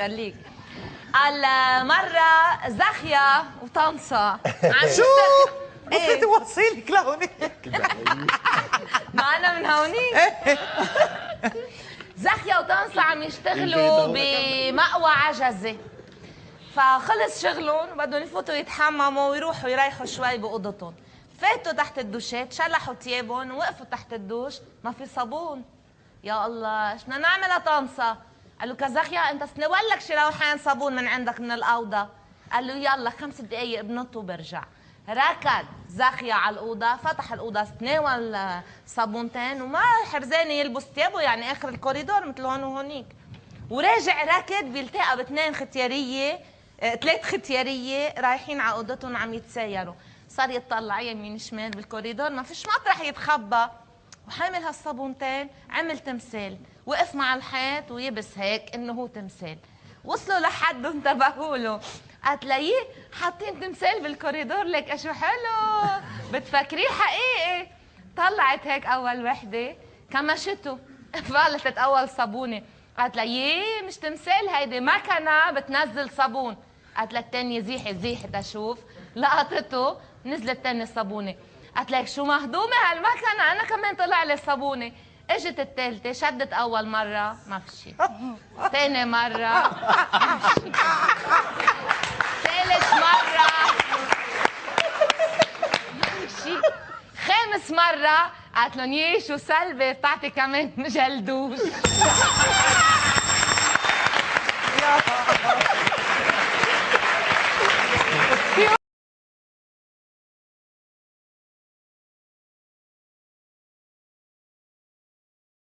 خليك. قال مرة زاخية وطنطا عم شو؟ ايه بدي اوصلك لهونيك. معنا من هونيك. زاخية وطنطا عم يشتغلوا بمأوى عجزة، فخلص شغلهم وبدهم يفوتوا يتحمموا ويروحوا يريحوا شوي بأوضتهم. فاتوا تحت الدوشات، شلحوا ثيابهم ووقفوا تحت الدوش، ما في صابون. يا الله ايش بدنا نعمل يا طنطا؟ قال له كزاخيا انت سنولك شي روحان صابون من عندك من الاوضه. قال له يلا 5 دقايق بنط وبرجع. ركض زاخيا على الاوضه، فتح الاوضه، تناول صابونتين وما حرزان يلبس ثيابه، يعني اخر الكوريدور مثل هون وهونيك. وراجع راكد بيلتقى باثنين ختياريه، 3 ختياريه رايحين على اوضتهم عم يتسايروا. صار يطلع يمين شمال بالكوريدور، ما فيش مطرح يتخبى، وحامل هالصابونتين عمل تمثال، وقف مع الحيط ويبس هيك انه هو تمثال. وصلوا لحد انتبهوا له، قتلاقيه حاطين تمثال بالكوريدور، لك شو حلو بتفكريه حقيقي. طلعت هيك اول وحده كمشته، فلتت اول صابونه، قالت لها يي مش تمثال هيدي مكنه بتنزل صابون. قالت لها الثانيه زيحي زيحي تشوف، لقطته نزلت ثاني صابونه. قالت لك شو مهضومه هالمكنه، انا كمان طلع لي صابونه. اجت الثالثه شدت اول مره ما في شيء، ثاني مره ما في شيء، ثالث مره ما في شيء، خامس مره قالت لهم يي شو سلبي بتعطي كمان جلدوش.